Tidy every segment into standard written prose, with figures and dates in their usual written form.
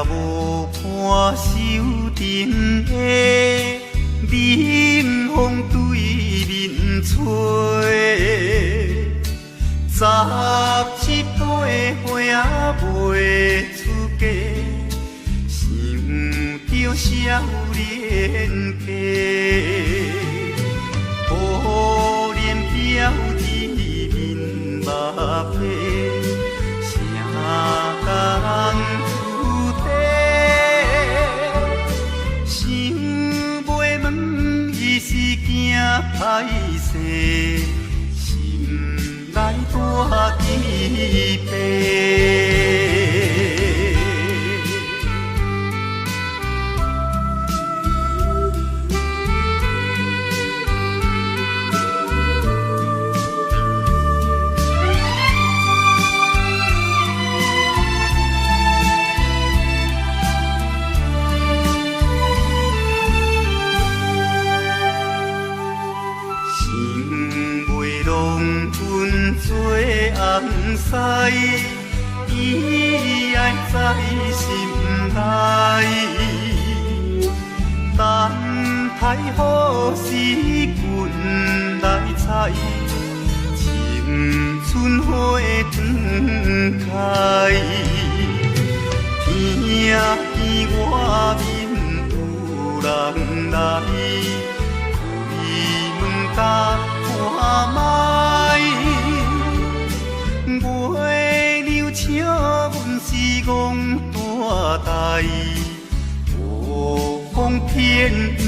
无伴手顶的冷风对面吹，17岁花袂出嫁，想着少年家，可怜表子面目皮，啥人出地？想袂问伊是惊歹势，心内大疑白。红丝，伊爱在心内，等待好时阮来采，青春花长开。听见外面有人来，开门甲看卖。月娘笑阮是戆大代，无风偏不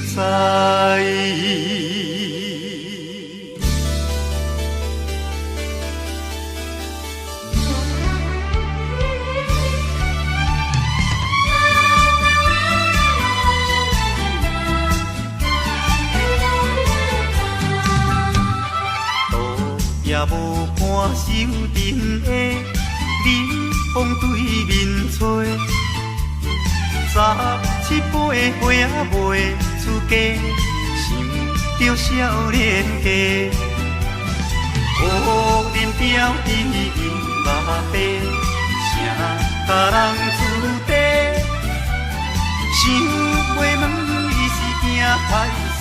知。也无伴手顶的冷风对面吹，17岁花袂出嫁，想着少年家，可怜表弟面目白，啥人出地？想袂问伊是惊歹势，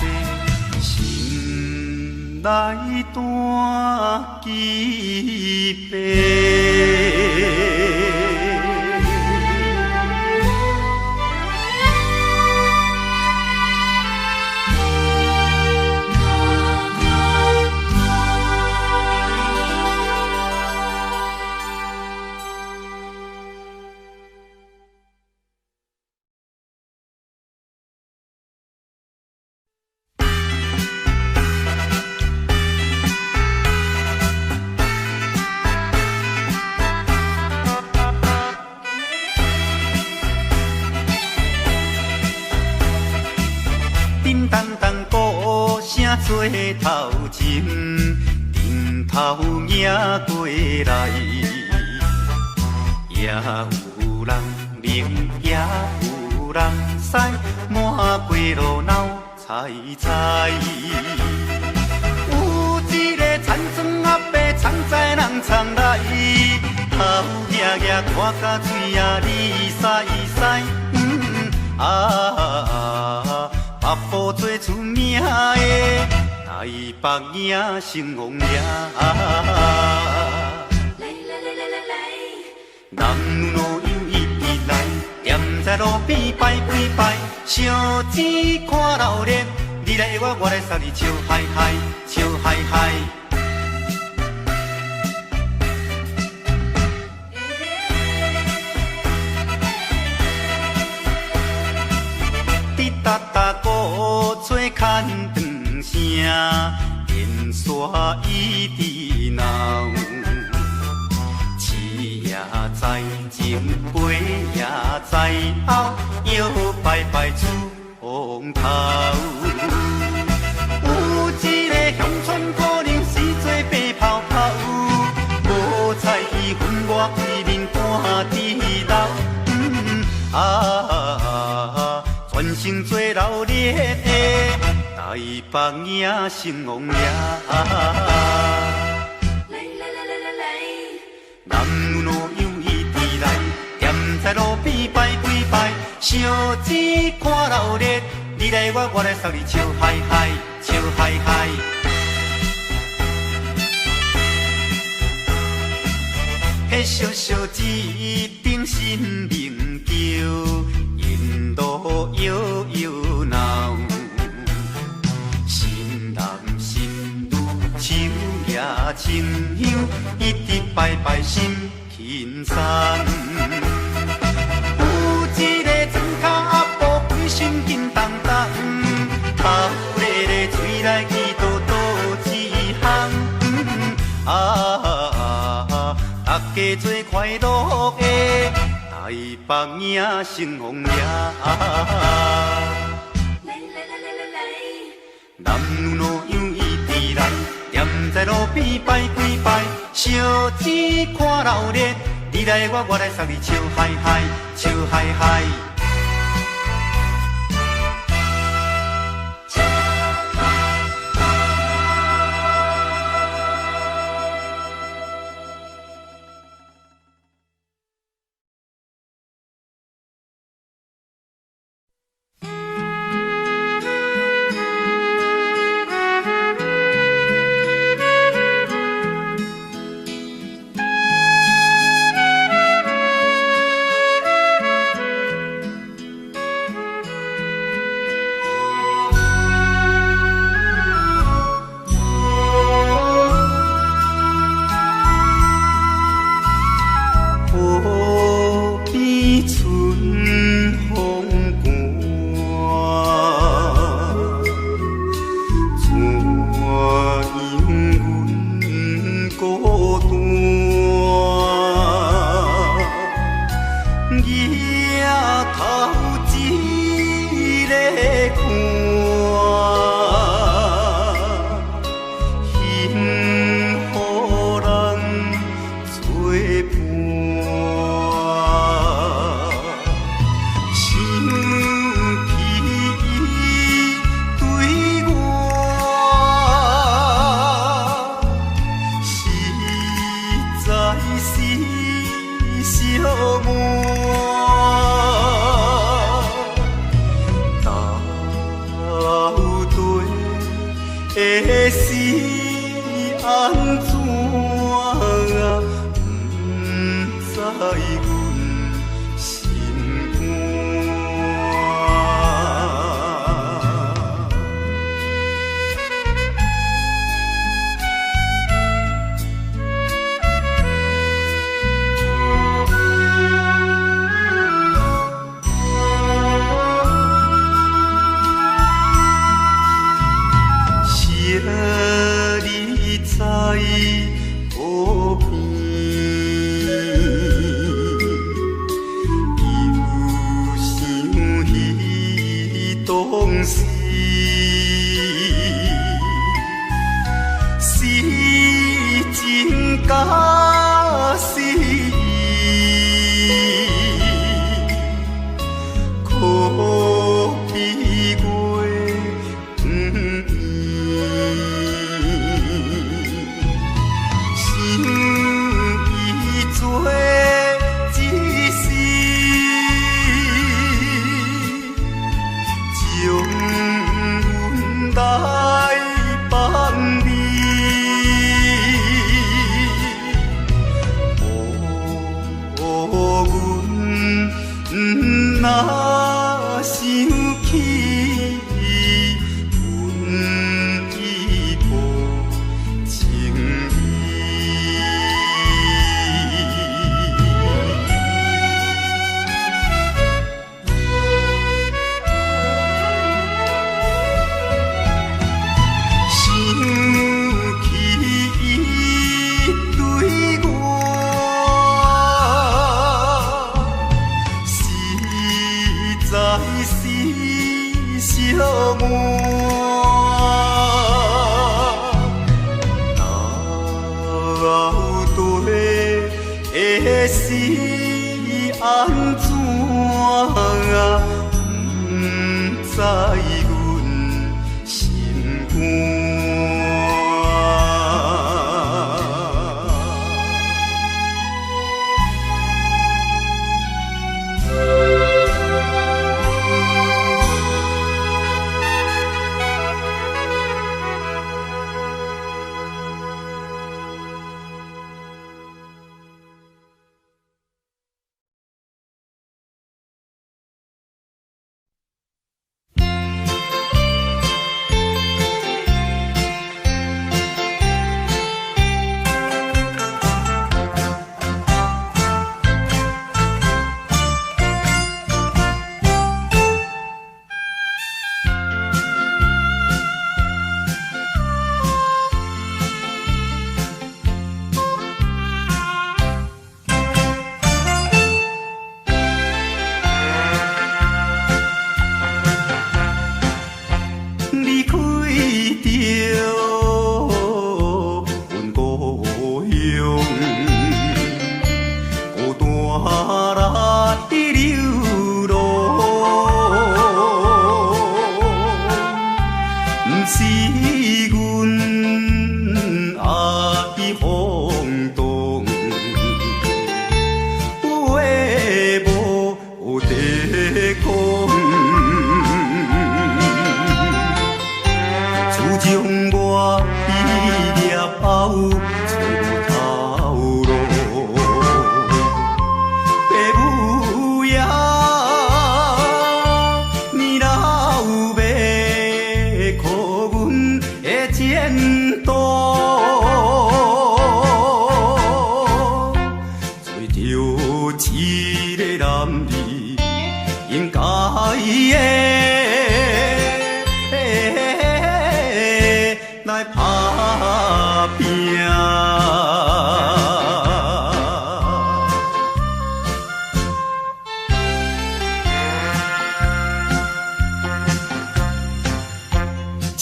心内大疑白。做头前，顶头迎过来，也有人明，也有人使，满街路闹猜猜。有一个田庄阿伯，藏在人藏来，头额额看甲嘴也哩塞塞，北部最出名的台北赢成王爷，人路又一直来，站在路边排排排，烧钱看老练，你来我，我来送你笑嗨嗨，笑嗨嗨。哒哒鼓吹牵长声，电线一直闹。市也在前，背也在后，摇摆摆出风头。有一个乡村姑娘是做白泡泡，无彩伊分我对面看地老。全城做老烈的台北赢成王爷，男女老幼一直来，站在路边烧钱看热烈，你来我来送你笑嗨嗨，笑嗨嗨。迄小小一顶新名桥，引路悠悠闹。新男新女手也亲香，一直拜拜心轻松。有一个庄脚阿婆规身紧当当，把咧咧嘴来去叨叨一项。大家做快乐的，台北影成风夜。男女老幼伊伫来，踮在路边摆几摆，烧钱看热烈，你来我来送你笑嗨嗨，笑嗨嗨。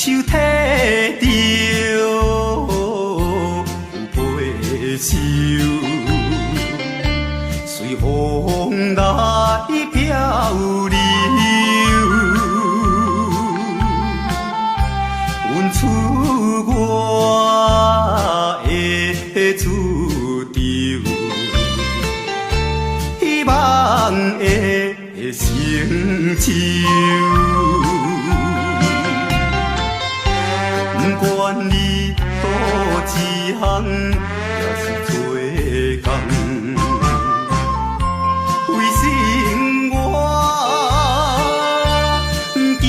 手提着有背手，随风来漂流。阮出我的厝场，希望会成就。不管你倒一项，也是做工，为生活惊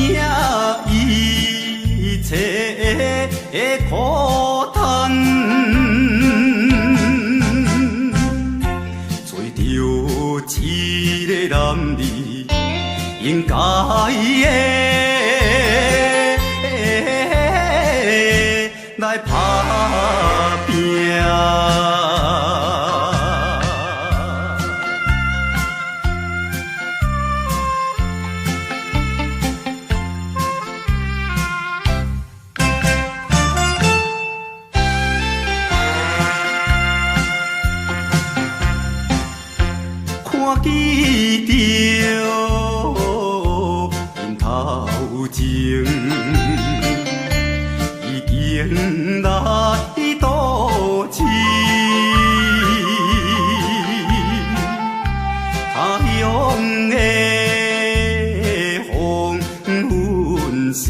一切的苦叹，做着一个男儿应该的。来打拼，看见着因头前。迎来倒市，他乡的黄昏时，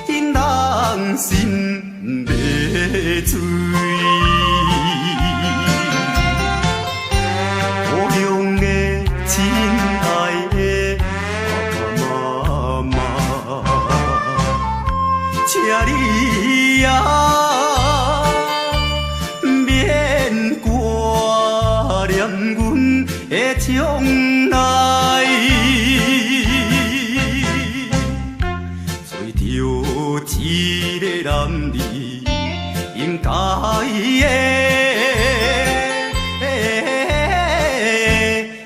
因人心迷醉。故乡的亲爱的爸爸妈妈。请你呀，免挂念阮的将来，做着一个男儿应该的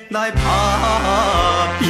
来打拼。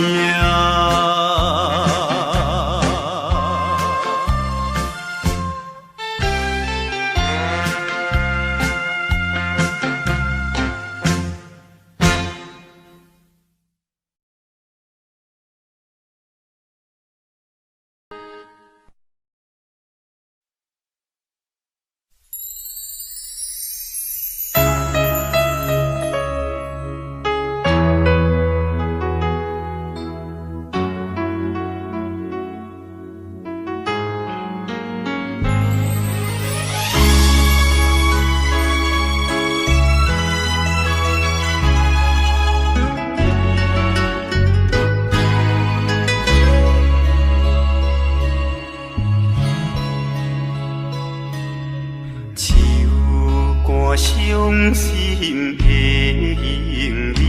伤心的行李，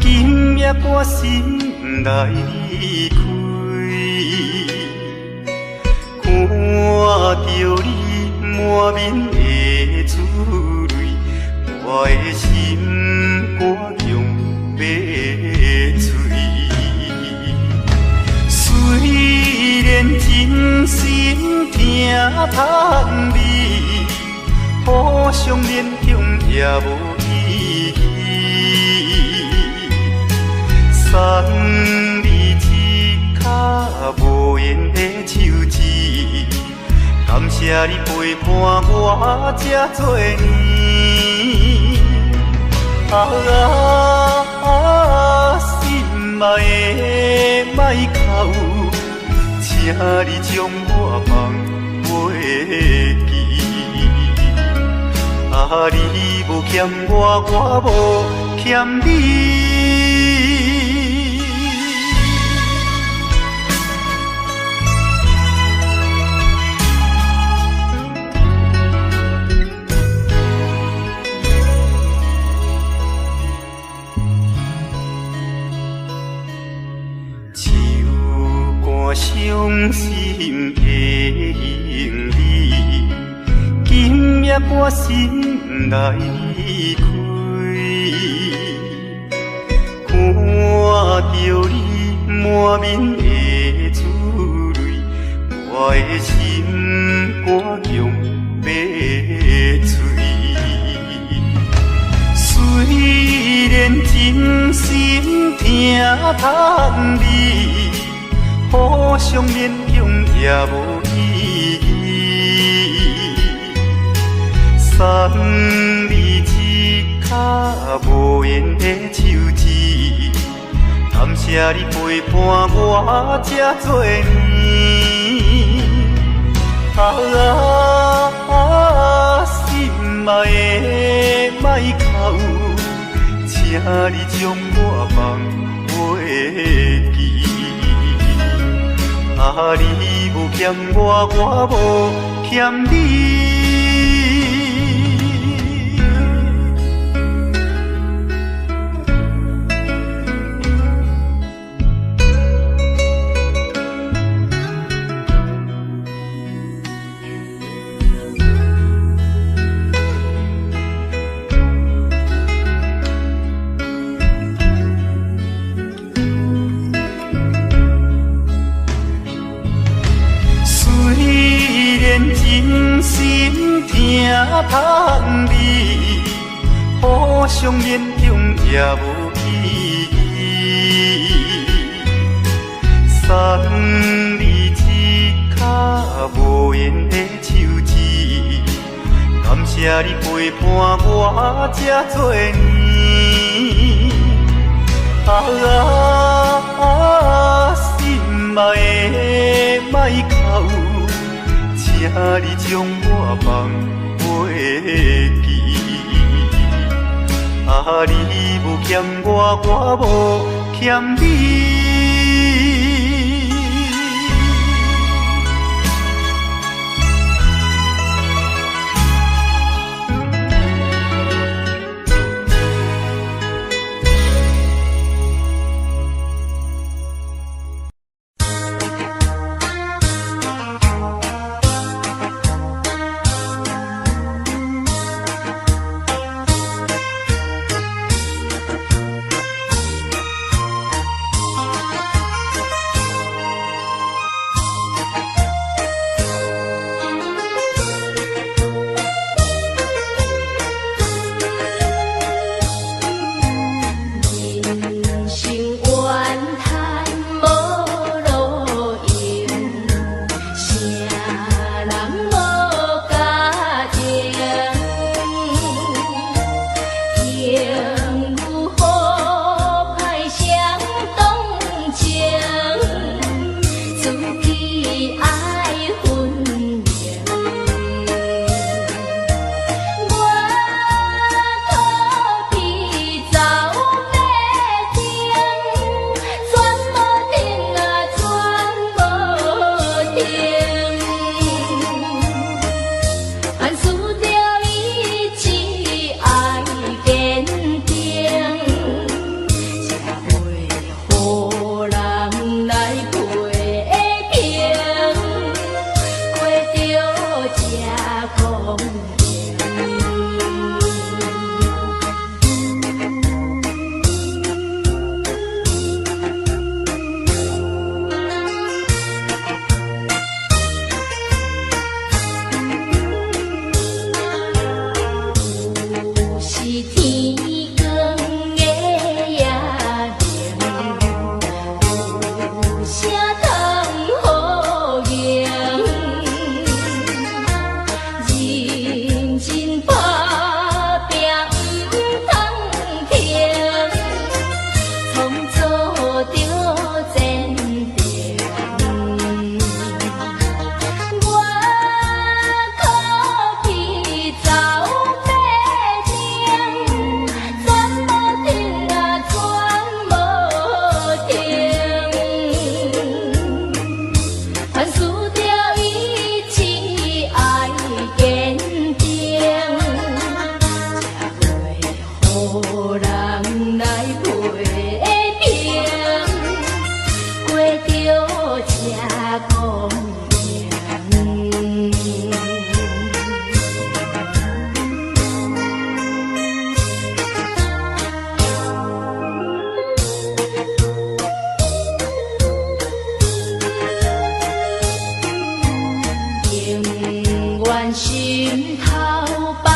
今夜我心来离开，看着你满面的珠泪，我的心肝强要碎。虽然真心听叹味，互相勉强也无意义，送你一脚无言的手指，感谢你陪伴我这多年。心爱的莫哭，请你将我放袂记。你无欠我，我无欠你。手赶伤心的行李，今夜我心来离开，看着你满面的珠我的心肝强要碎。虽然真心疼痛你，互相勉强也无意义。送你一脚无缘的手指，感谢你陪伴我这多年。心爱的莫哭，请你将我放袂记。你无欠我，我无欠你。真心疼痛你，互相勉强也无意义。送你一脚无缘的手指，感谢你陪伴我这多年。心爱的莫哭，请你将我放袂记。你无欠我，我无欠你。阮心头放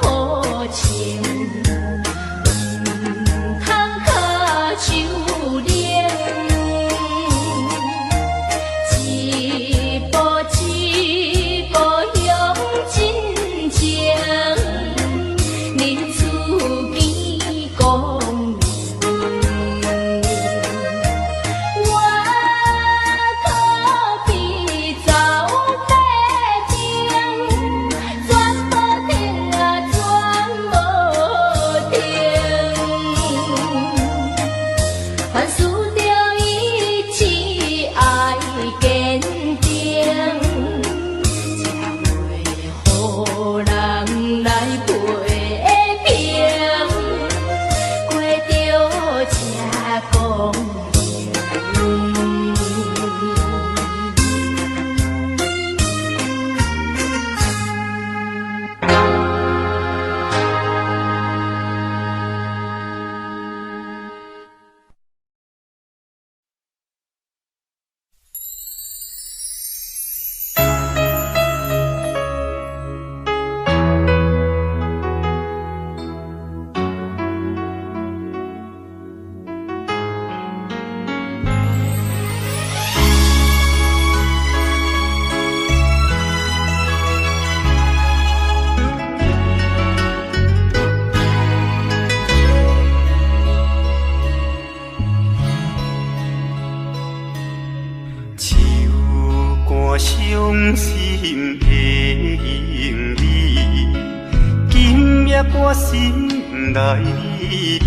好情，唔通靠手冷。一步一步向前行，人自己公明。我可比走马灯，转无停啊，转无停。凡事着意志爱坚定，才袂互人来批评，过着这公平。唱歌伤心的用你，今夜我心内离开，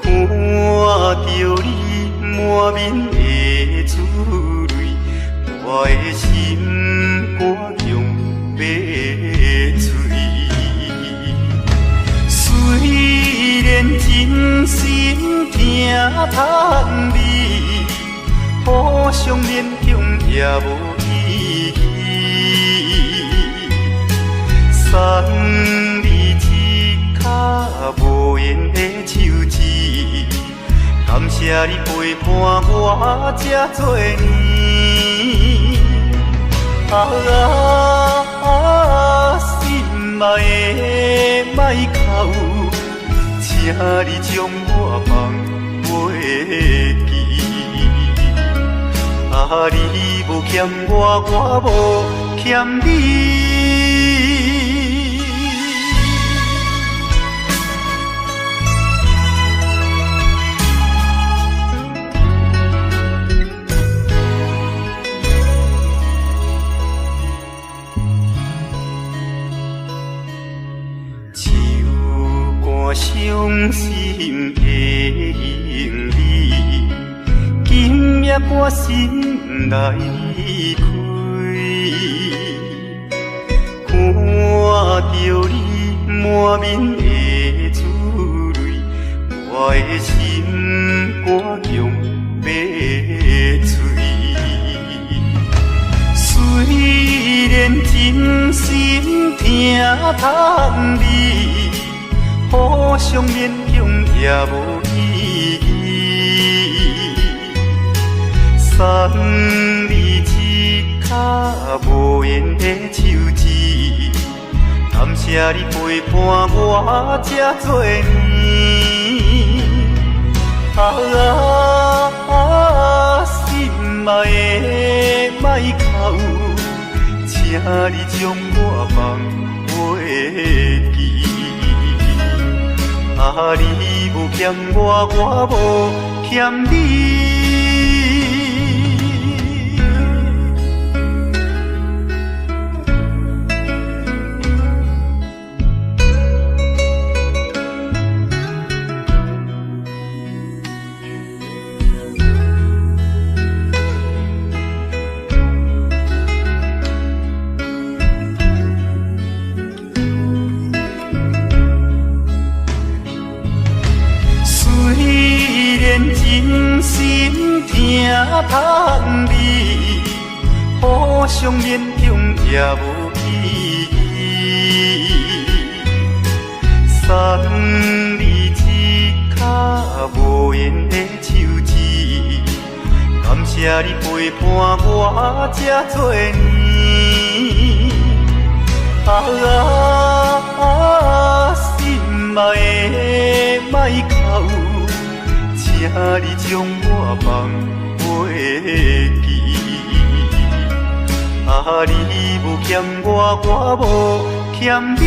看着你满面的珠泪，我的心肝强要碎。虽然真心疼叹你，互相勉强也无意义。送你一脚无言的手指，感谢你陪伴我这多年。心爱的莫哭，请你将我放袂记。你无欠我，我无欠你。唱歌伤心的用你，今夜我心内离开，看着你满面的珠泪，我的心肝强要碎。虽然真心疼叹你，互相勉强也无意义。送你一脚无言的手指，感谢你陪伴我这多年。心爱的莫哭，请你将我放袂记。你无欠我，我无欠你。真心疼叹你，互相勉强也无意义。送你一脚无言的手指，感谢谢你陪伴我这多年，心爱的莫哭，请你将我放袂记。你无欠我，我无欠你。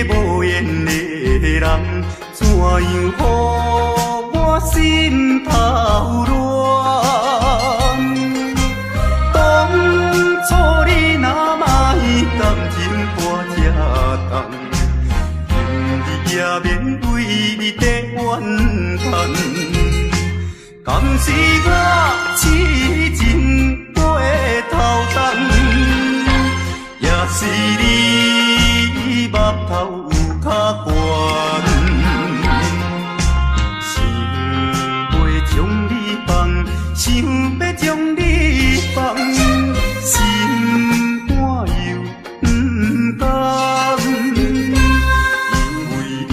无缘的人，怎样予我心头乱？当初你若莫甘情破这重，今日也免为你在怨叹。敢是我痴情过头重，也是你目头有较悬，想要将你放，想要将你放，心肝又不甘，因为你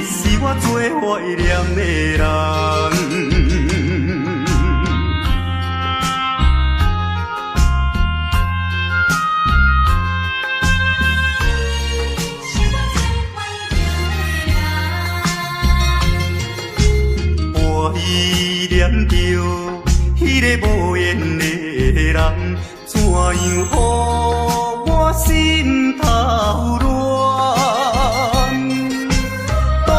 是我最怀念的人。人，怎样予我心头乱？当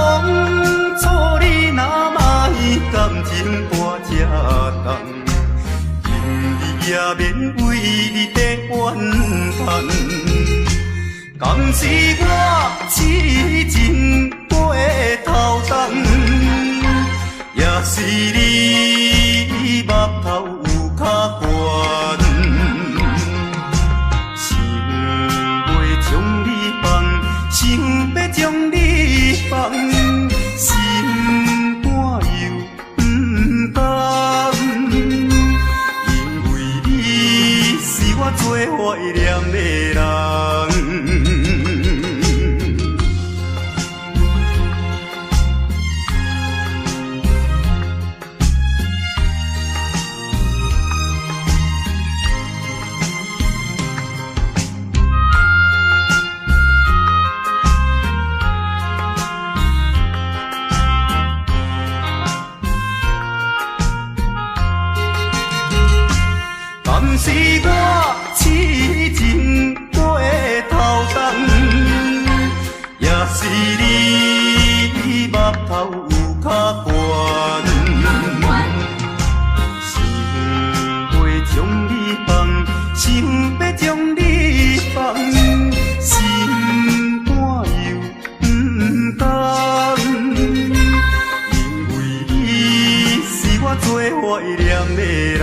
初你若莫感情半只重，今日也免为你在怨叹。敢是我痴情过头重，也是你目头有较悬，想要将你放，想要将你放，心肝又不甘，因为你是我最怀念的人。敢是我痴情过头重，也是你目头有较悬，想要将你放，想要将你放，心肝又不甘，因为你是我最怀念的人。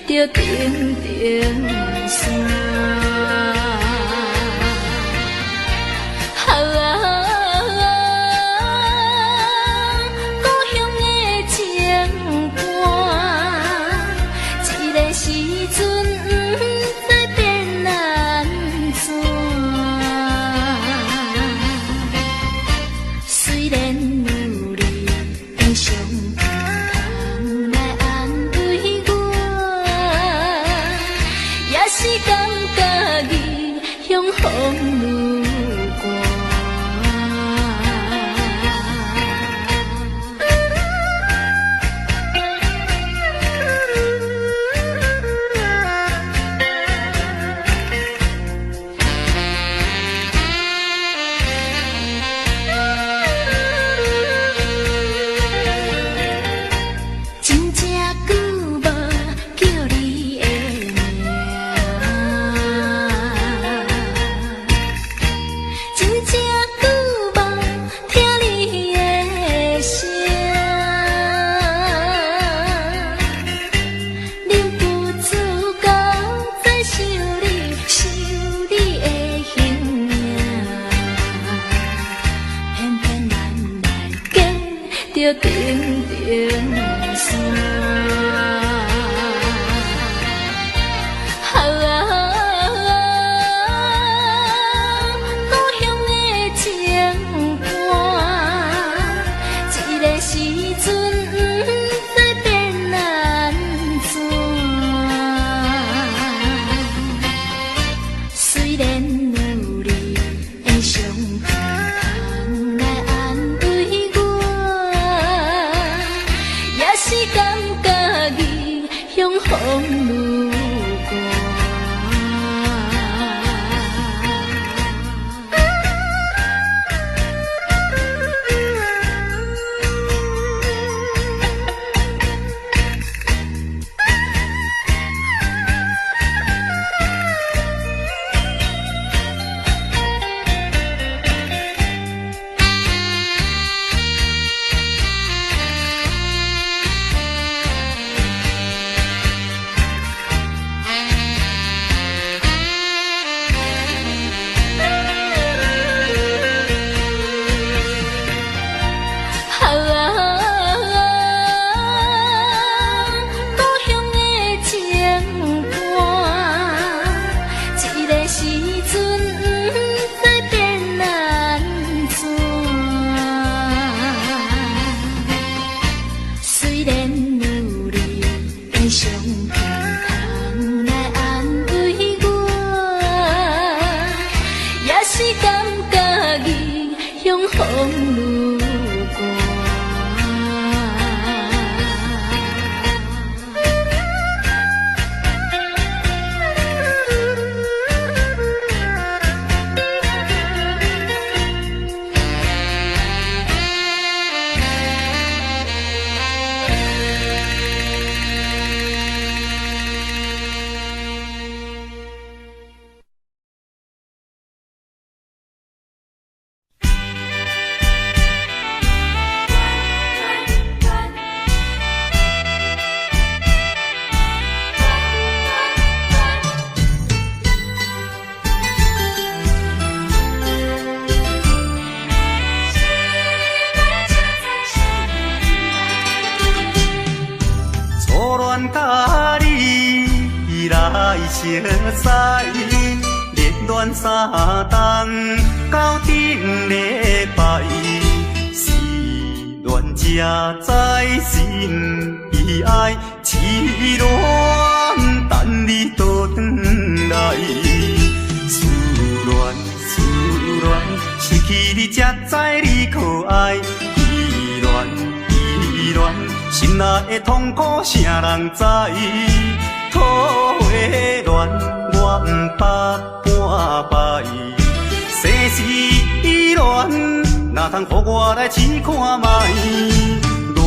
着定定山。故乡的情歌，一个时阵不知变安怎。虽然有你悲伤。 是感觉。向风路寒。熟悉，热恋三冬到顶礼拜，是恋才知心悲哀，痴恋等你倒转来，思恋，失去你才知你可爱，依恋，心内的痛苦谁人知？土花恋，我不捌半摆。世事恋，哪通予我来试看卖？恋，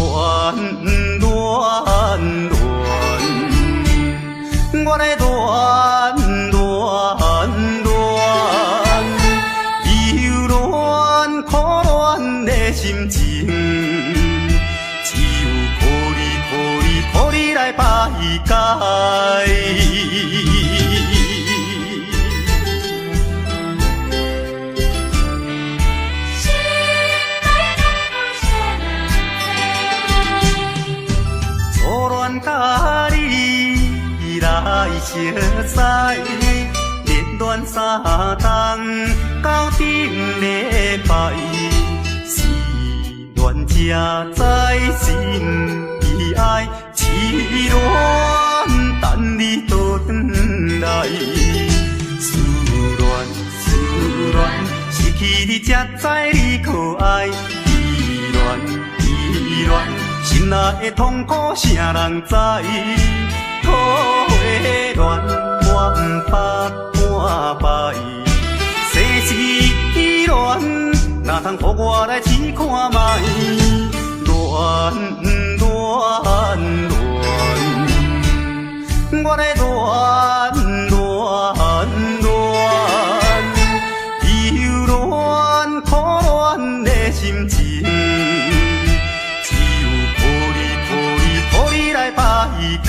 我来恋，忧恋苦恋的心情，只有靠你来排解。初恋甲你来熟悉，热恋三冬到顶礼拜，是恋才知心悲哀，痴恋等你倒转来，思恋，失去你才知你可爱，依恋。心内的痛苦谁人知？土花恋，我不捌半摆。世事恋，哪通予我来试看卖？恋，我来恋，忧恋苦恋的心情。靠你来排解。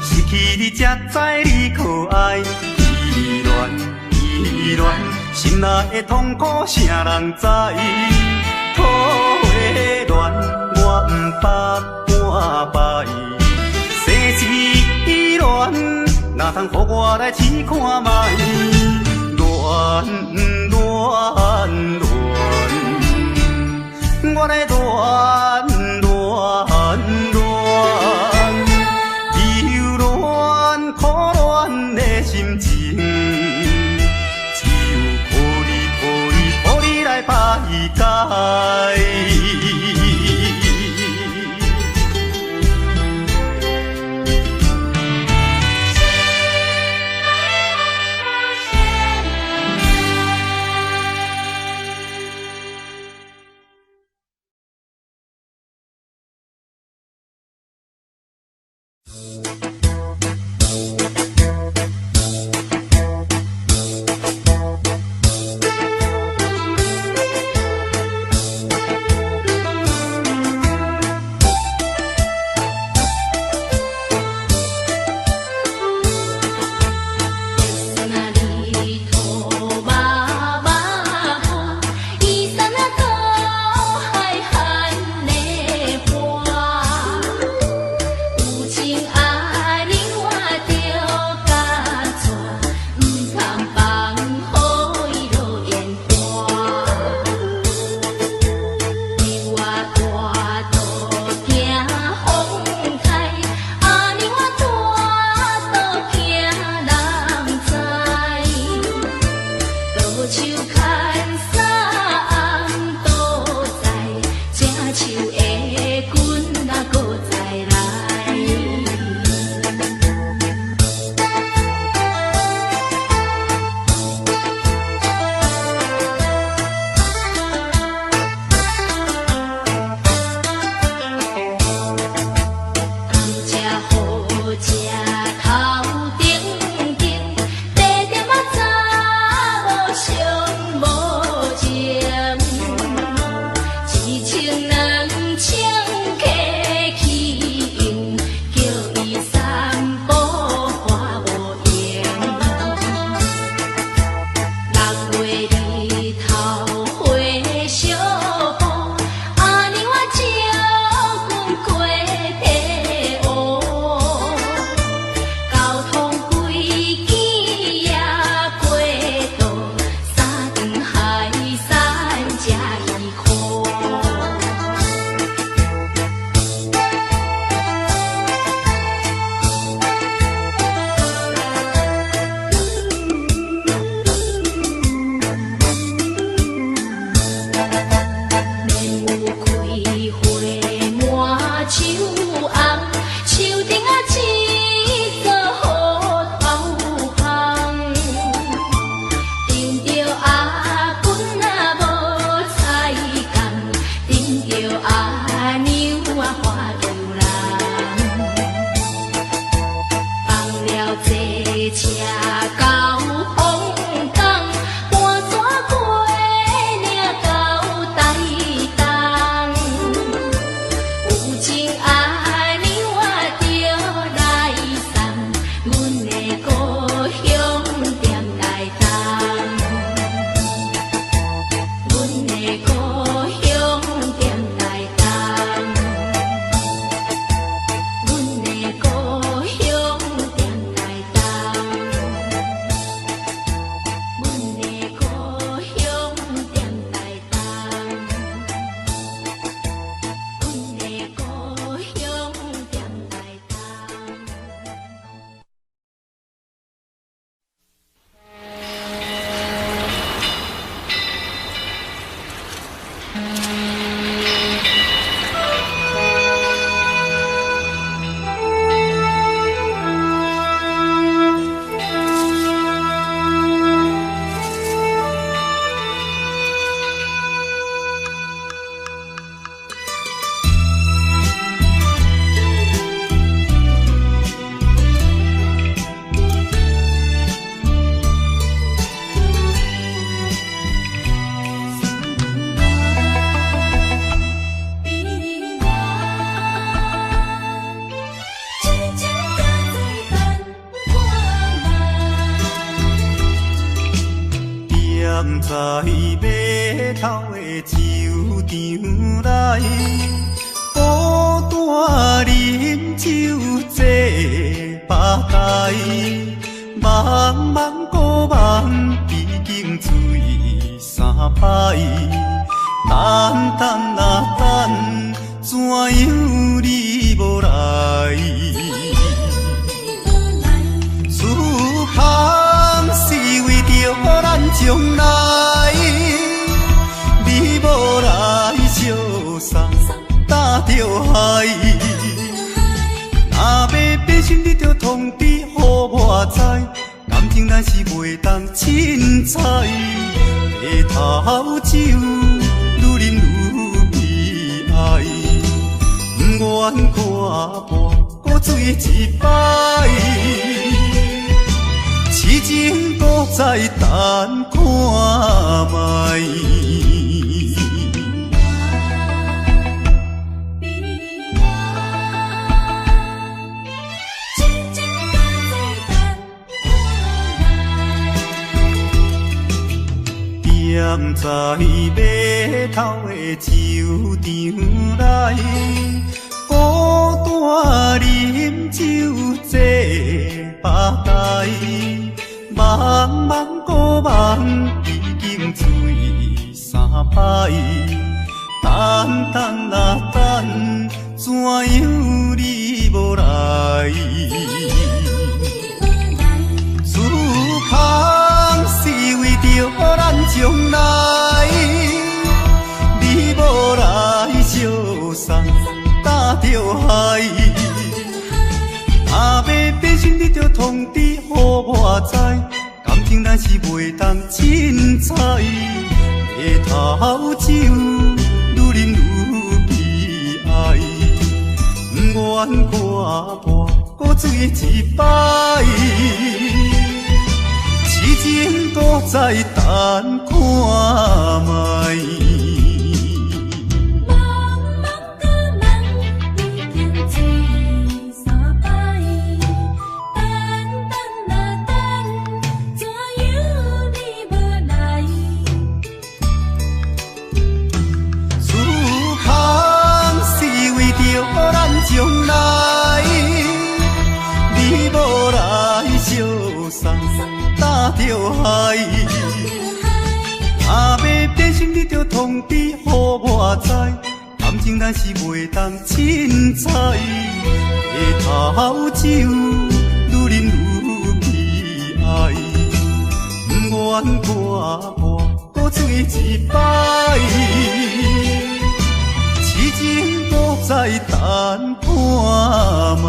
失去你才知你可爱，依恋，心内的痛苦谁人知？土花恋，我不捌半摆。世事恋，哪通予我来试看卖？恋，在码头的酒场内，孤单饮酒坐吧台，茫茫古梦已经醉三摆，等等啊等，怎样你无来？思含是为着咱将来，你无来相送，担着害。若要变心，你着通知予我知，感情咱是袂当凊彩。下头酒愈饮愈悲哀，不愿看破搁醉一摆，痴情搁再等看卖。踮在码头的酒场内，孤单饮酒坐吧台，茫茫古梦已经醉三摆，等等啊等，怎样你无来？思空是为着咱将来，你无来相送，担着害。若要变心，你着通知予我知，感情咱是袂当凊彩。下头酒愈饮愈悲哀，不愿看破搁醉一摆，痴情搁再等看卖。将来，你无来相送，担着害。若要变心，你着通知予我知，感情咱是袂当凊彩。下头酒愈饮愈悲哀，不愿看破搁醉一摆，痴情搁再等看卖。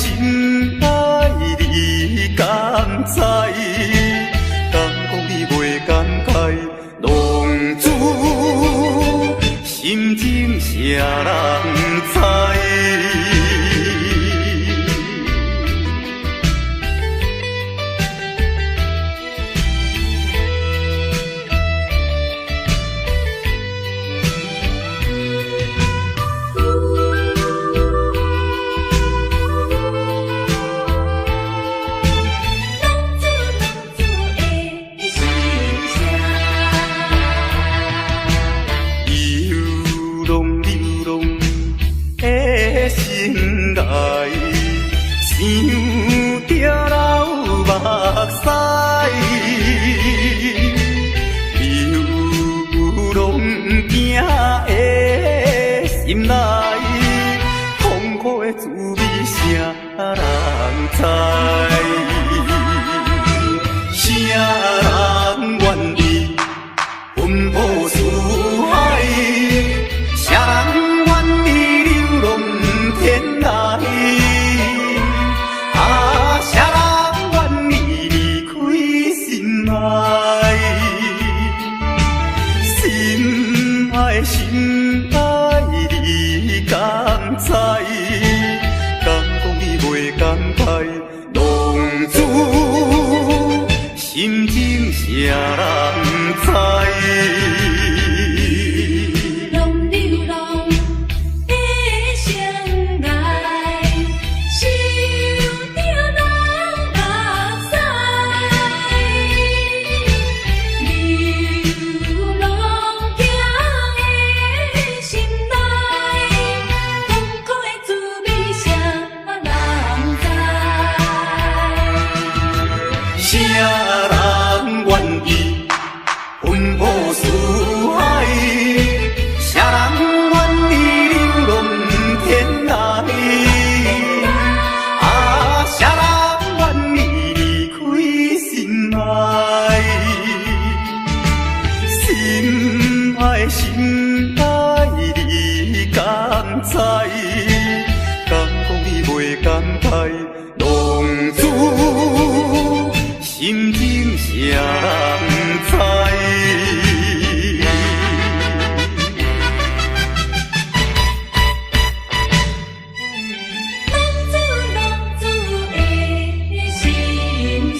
心爱你敢知？敢讲你袂感慨，浪子心情谁人知？心内痛苦的滋味，谁人知？谁人愿意奔波四海？谁人愿意流浪天涯？啊，谁人愿意离开心爱？心爱心爱你敢知？敢讲你袂感慨？浪子心情谁人知？谁人愿意奔波四海？谁人愿意流浪天涯？啊，谁人愿意离开心爱？心爱心爱你敢知？敢讲你袂感慨？浪子心情谁人知？浪子的心声。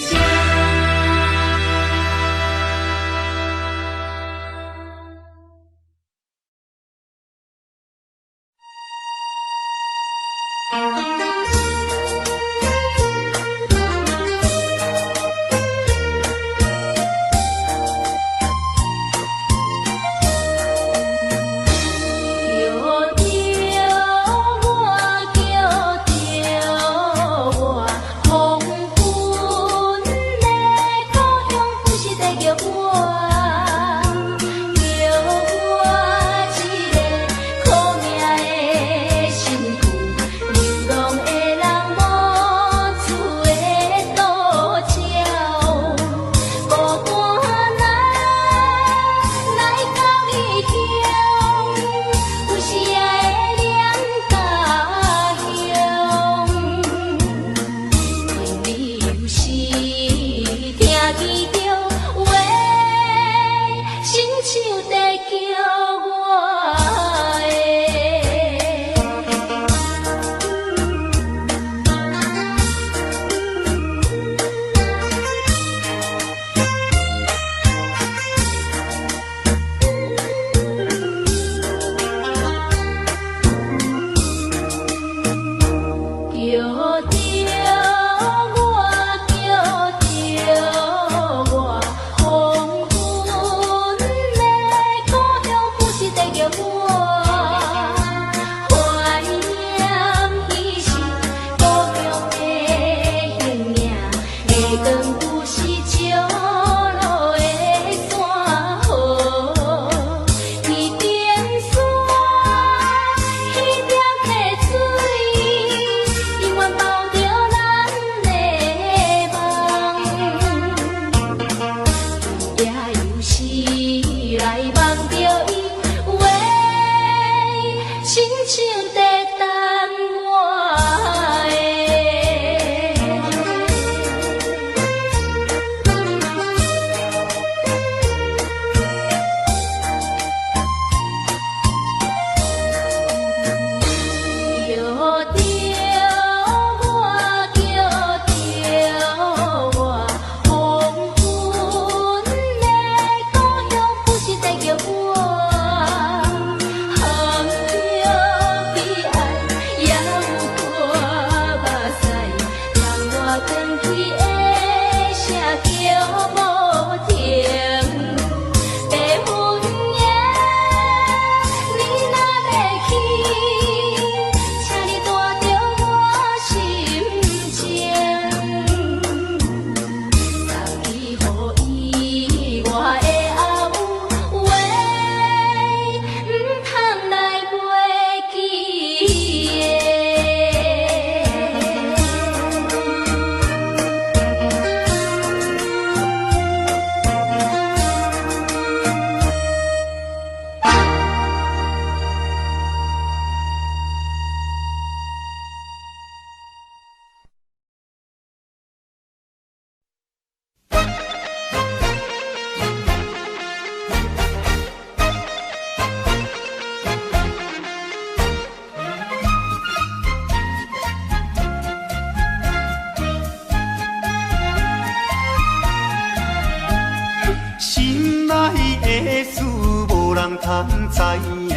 人通知影，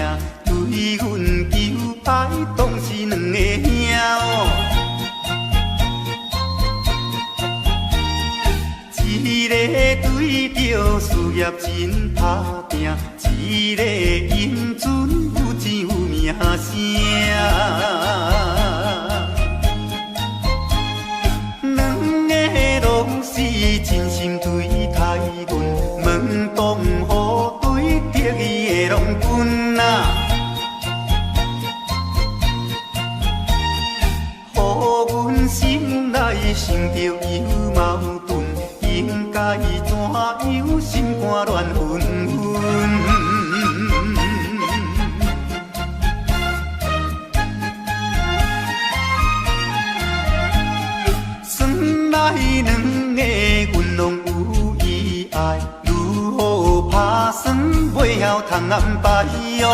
对阮求爱当是两个兄哦。一个对着事业真打拼，一个因准有钱有名声。两个拢是真心对待阮，门当户对得意的拢分啊。予阮心内生着有矛盾，应该怎样心肝乱纷纷？算来两个阮拢有意爱，如何打算袂晓通安排哦？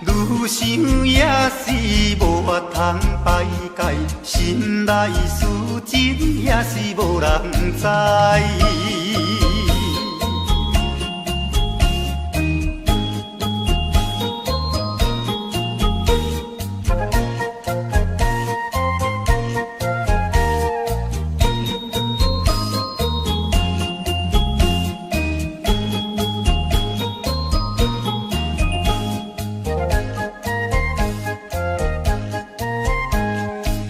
愈想也是无法通排解，心内事情也是无人知。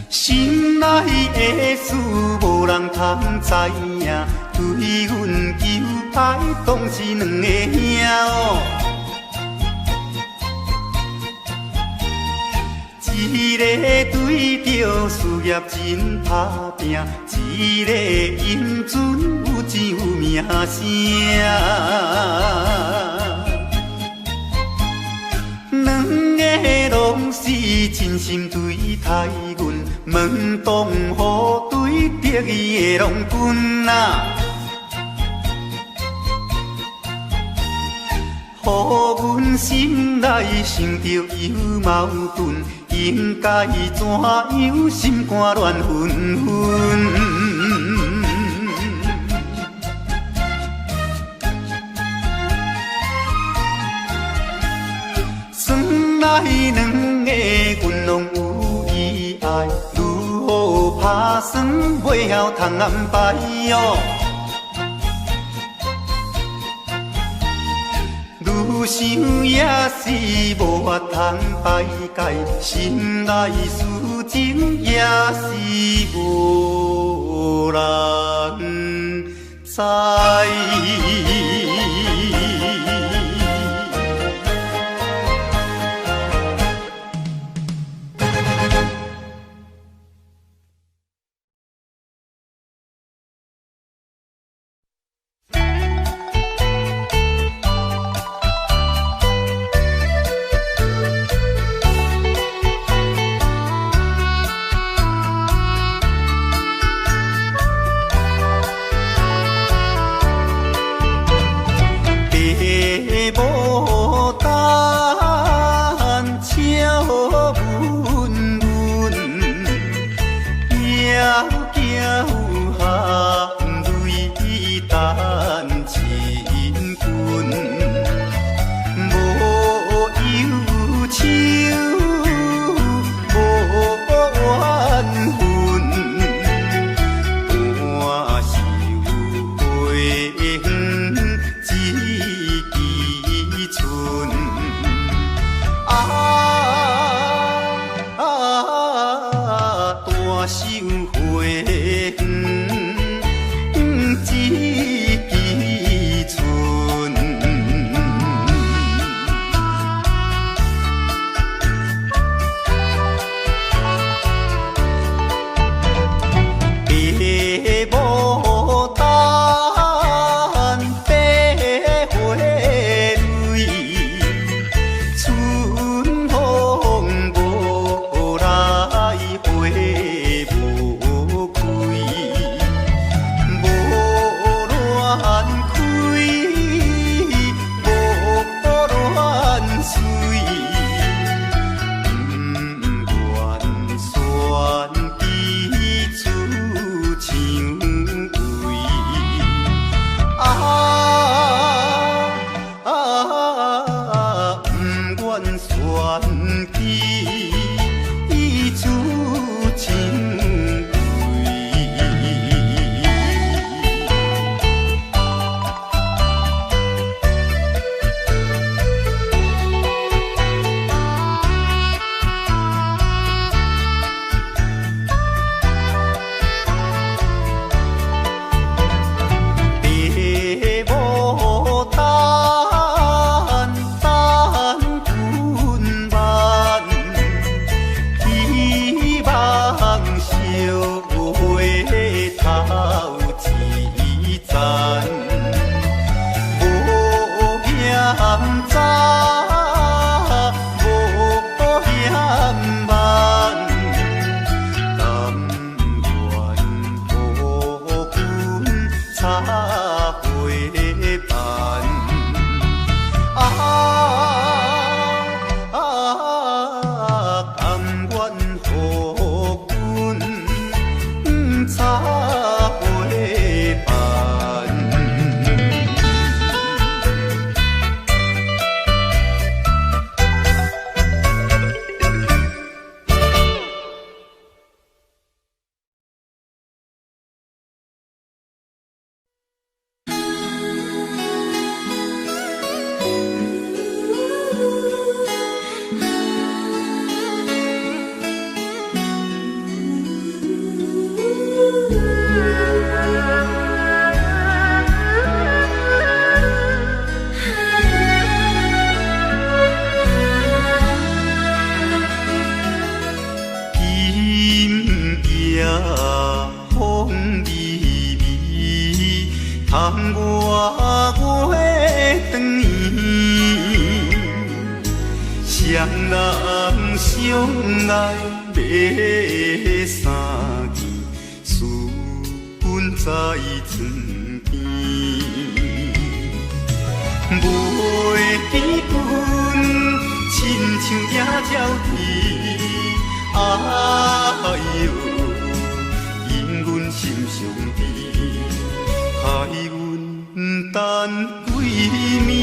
心内的事无人通知影，对阮求爱当是两个兄哦。一个对着事业真打拼，一个因准有钱有名声。两个拢是真心对待阮，门当户对得意的拢分啊。予阮心内生着有矛盾，应该怎样心肝乱纷纷？算来两个阮拢有意爱，如何打算袂晓通安排哦？愈想也是无法通排解，心内事情也是无人知。相爱要三更，思阮在床边。袂记阮，亲像野鸟啼，哎哟，因阮心上悲，害阮等几暝。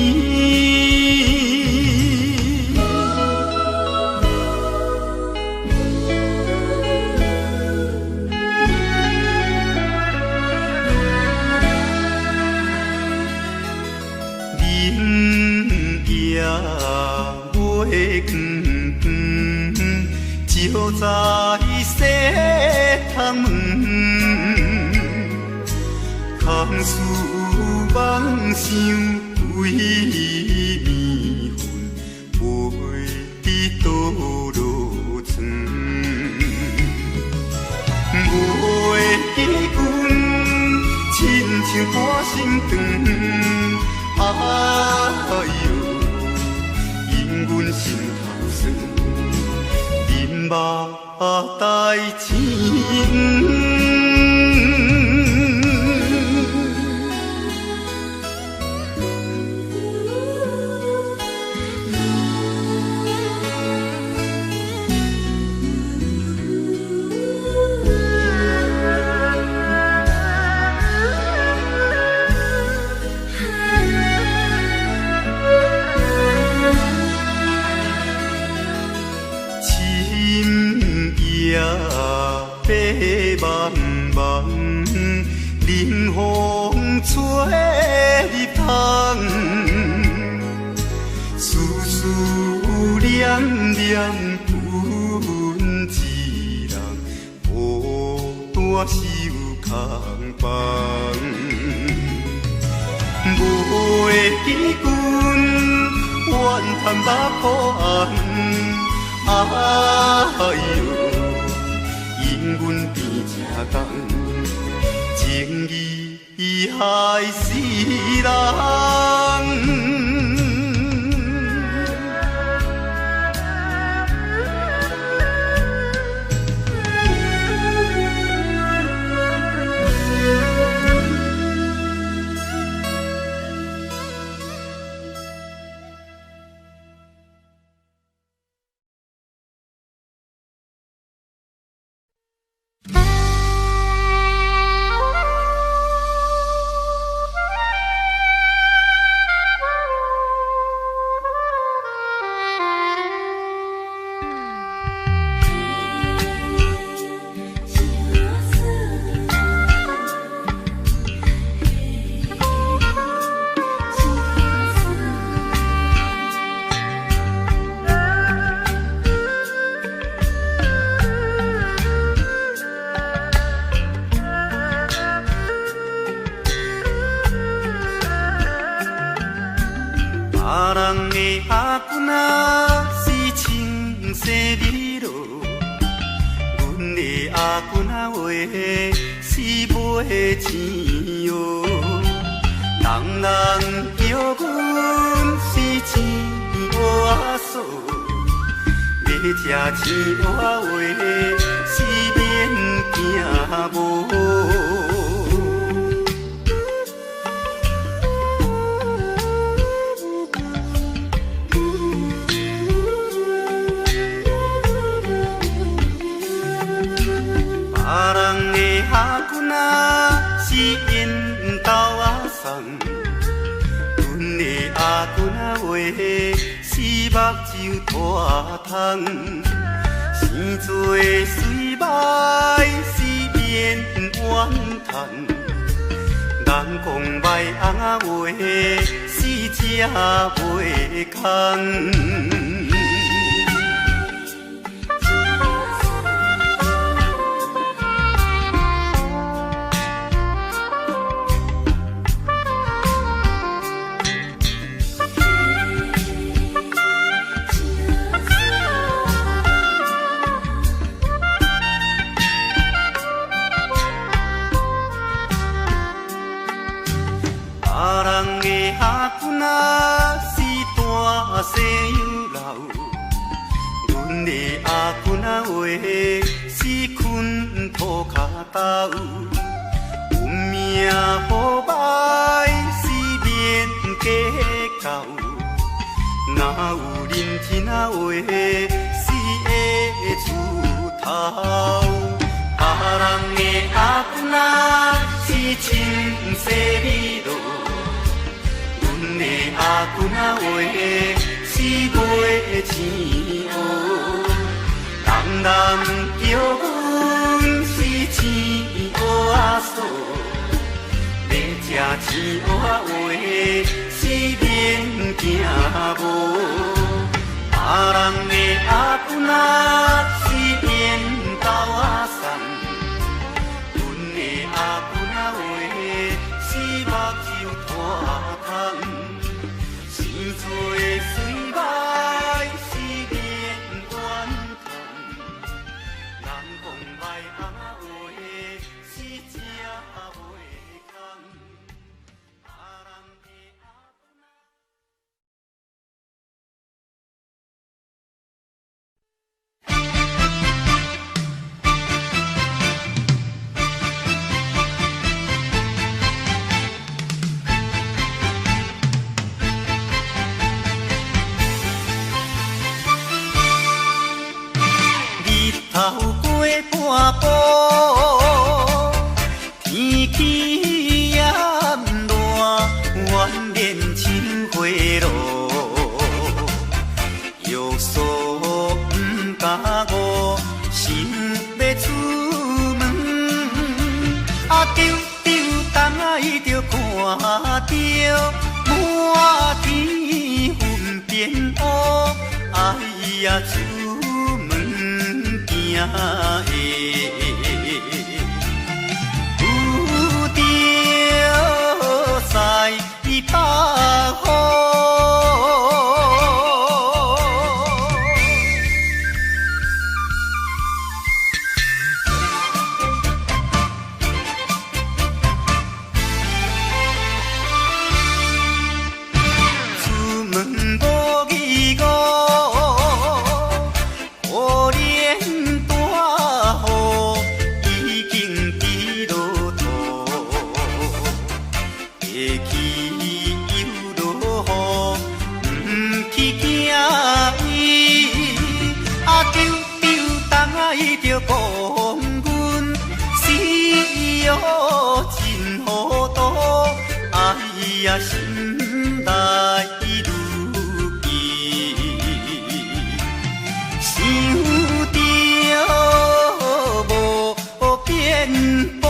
照在西窗门，空思梦想归暝昏，飞伫倒落床。袂记阮，亲像半心肠，哎哟，因阮心头酸。目台前。茫茫，冷风吹入窗，思思念念阮一人，孤单守空房。袂记阮，怨叹目苦红，哎哟。因阮变正重，情义害死人。别人的阿君仔是清洗美罗，阮的阿君仔话是买钱哟。人人叫阮是钱乌嫂，要吃钱乌话是免惊无。是因兜阿送，阮的阿君仔话是目睭大窗，生做水歹是免怨叹，人讲歹翁仔话是吃袂空。别人的阿君仔是大细又老，仔话，是困土脚斗。有命好歹是免计较，哪有认天仔话是会出头？别人的阿姑仔是亲细米路，阮的阿姑仔话是卖钱蚵。人人叫阮是钱蚵仔嫂，要吃钱蚵仔话是免惊无。别人的阿姑仔是面豆仔送，阮的阿姑仔话是目睭拖空。生做水歹是免怨叹，人讲歹阿话是食袂空。别人的阿姑仔。日头过半晡，天气炎热，愿连情花落。约束不敢误，心要出门。丢丢东海着看着满天云变乌，哎呀出门行的。有着西北风。出门无义务，可怜大雨已经滴落土，会去又落雨，不去惊伊。丢丢东海着讲阮死哦真糊涂，哎呀心内如记，想着无变步。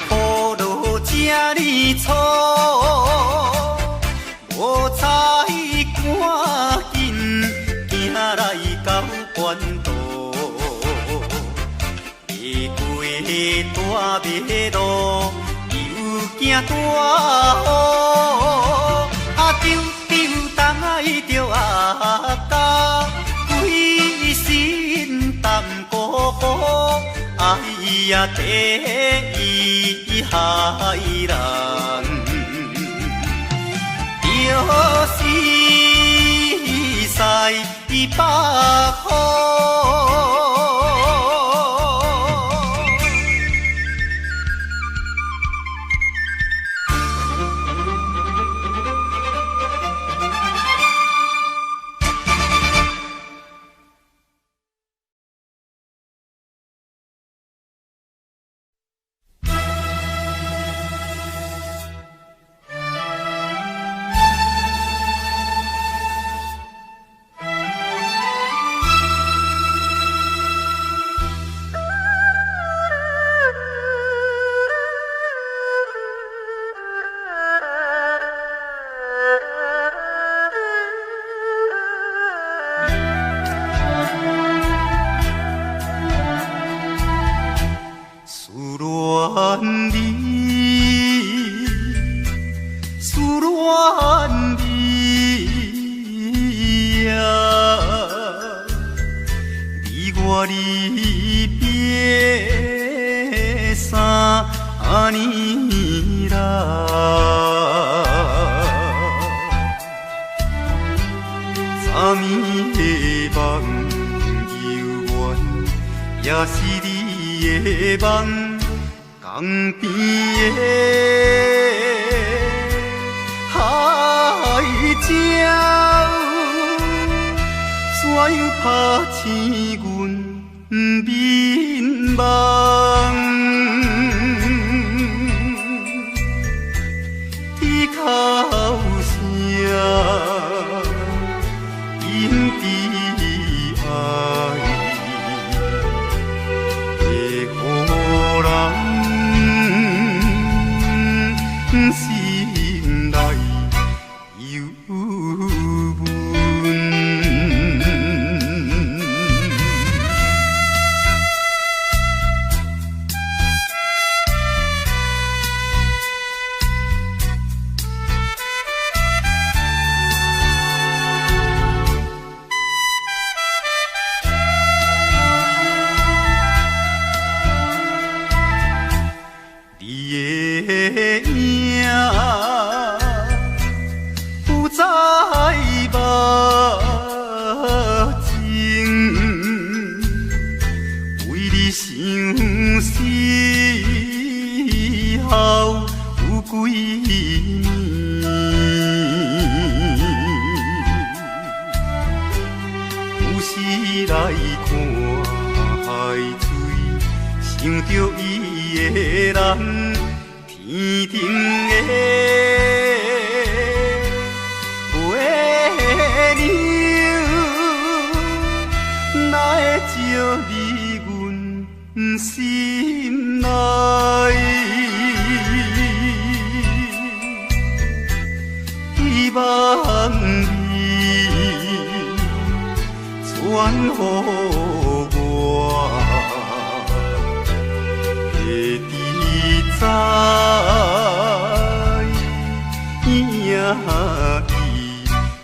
雨落这哩粗，无彩赶紧行来到关渡，会过大马路，又惊大雨。丢丢东海着阿家，规身淡薄薄。哎呀，第一害人，就是西北风。我离别3年来，昨暝的梦游园，也是你的梦，江边的海鸟。怎样拍醒阮眠梦？伊哭声引悲哀，会予人心内忧闷。不再目睛，为你想死后有几年，有时来看海水，想着伊的人。天顶的月亮，哪会照入阮心内？希望你传予我。在伊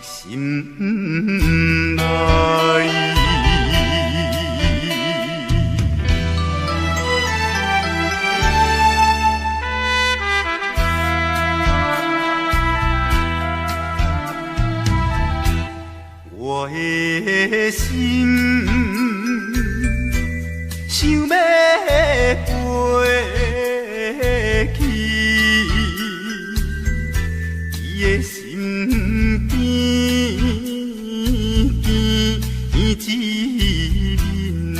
心内。我的心想要飞。伊的身边见一面，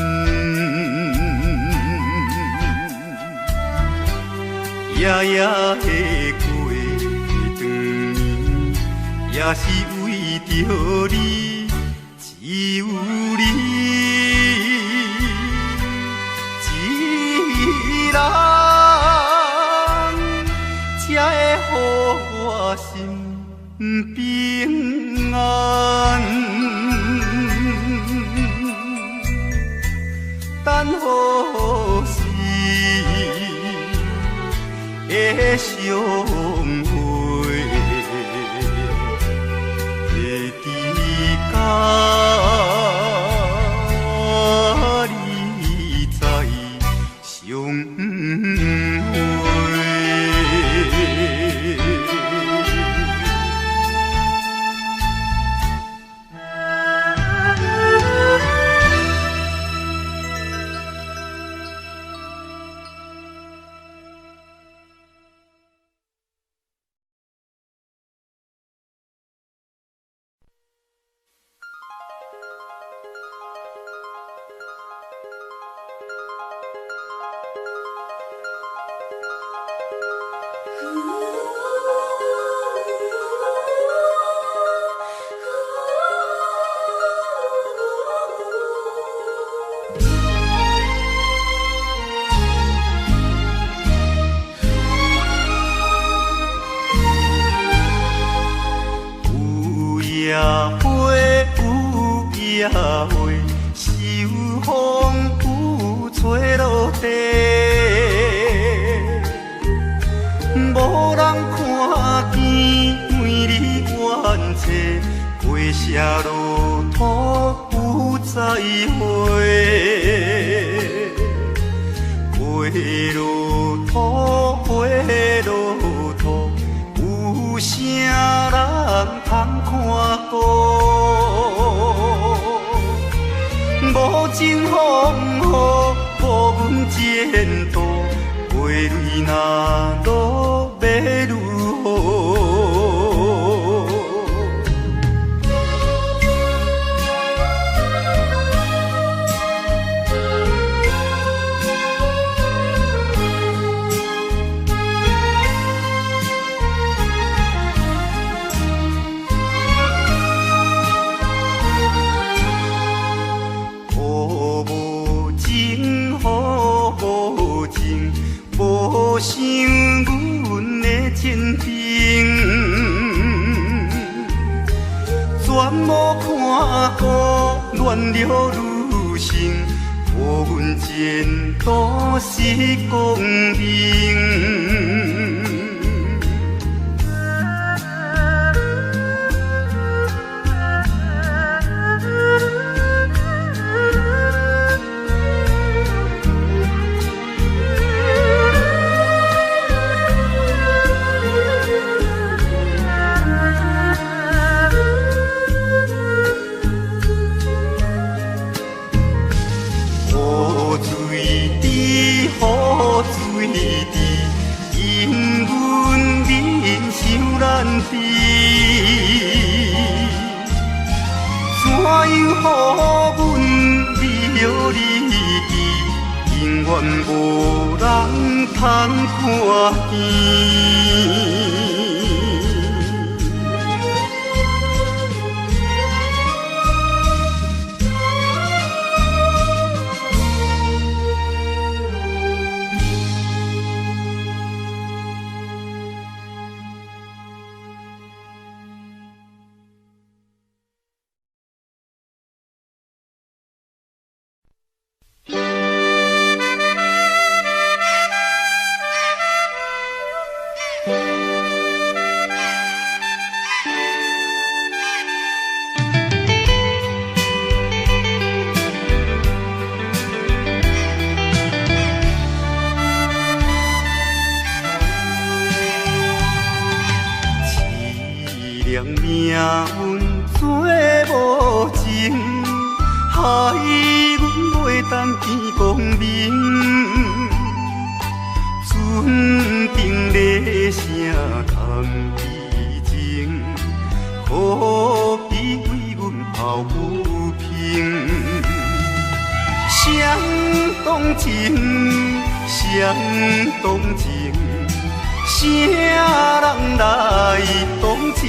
夜夜的过长年，也是为着你，只有你一人。才会予我心平安，等好时的相会，会伫甲你再相会。野花秋风有吹落地，无人看见每日怨嗟，花谢落土有再会。前途，花蕊若落要如何？无想阮的前程，全无看过恋了女性，予阮前途是光明。怎样予阮离了你去，永远无人通看见。命运做无情，害阮袂当见光明。船顶咧声通悲情，可比为阮抱不平。相同情，相同情。啥人来同情？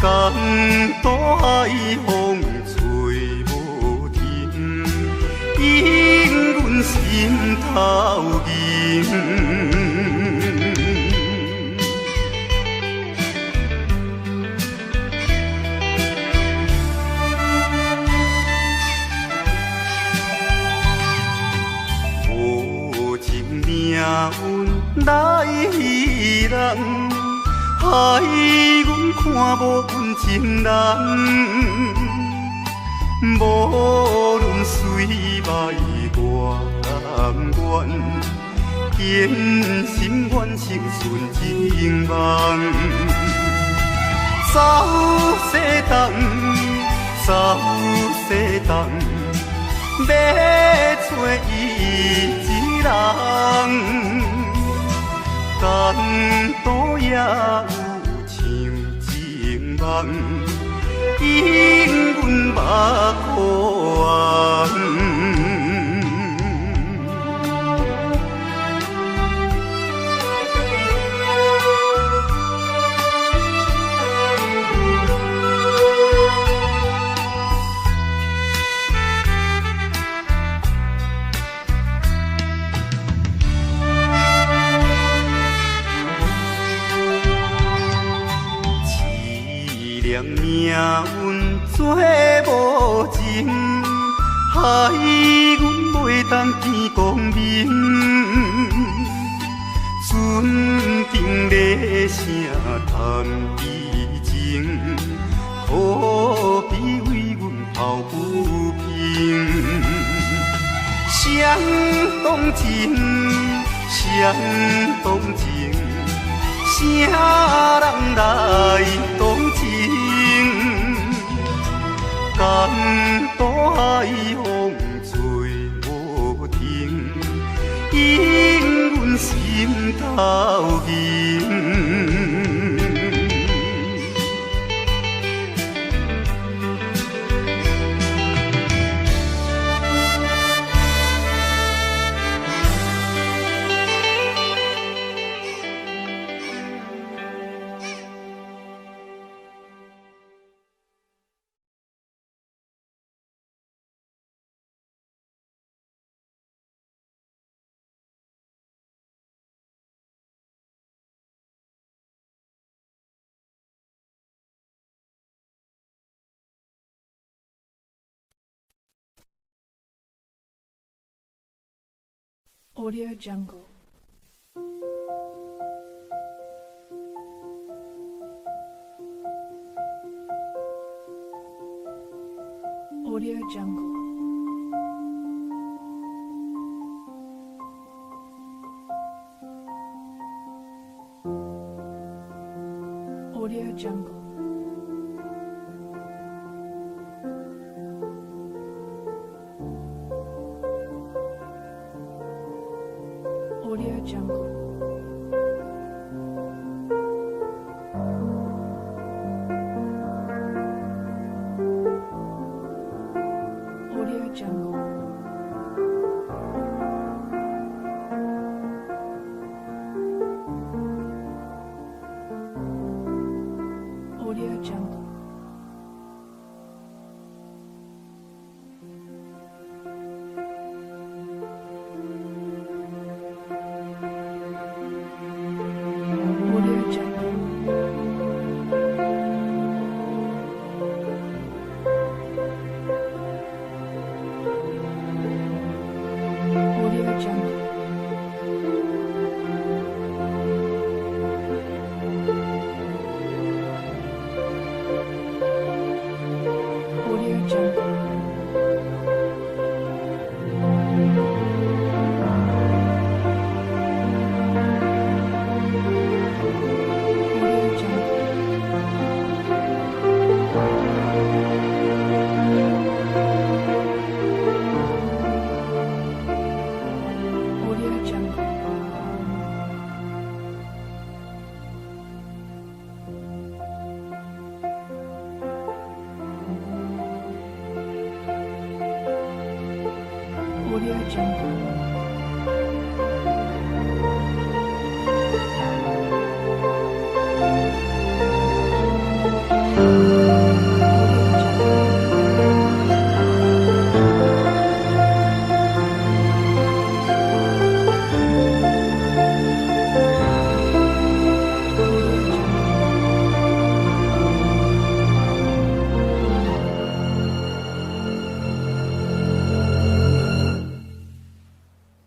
江大海风吹无停，引阮心头凝。命运来戏人，害阮看无阮情人。无论水歹我甘愿，坚心愿成顺情梦。走西东，走西东，要找伊。人江岛也有像情梦，引阮目眶。命运做无情，害阮袂当见光明。船顶咧声谈悲情，可比为阮抱不平。相同情，相同情。啥人来同情？江大海风吹无心头吟。Audio Jungle. Audio Jungle. Audio Jungle. Audio Jungle. Audio Jungle. Audio Jungle. Audio Jungle. Audio Jungle. Audio Jungle. Audio Jungle. Audio Jungle. Audio Jungle.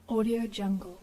Audio Jungle.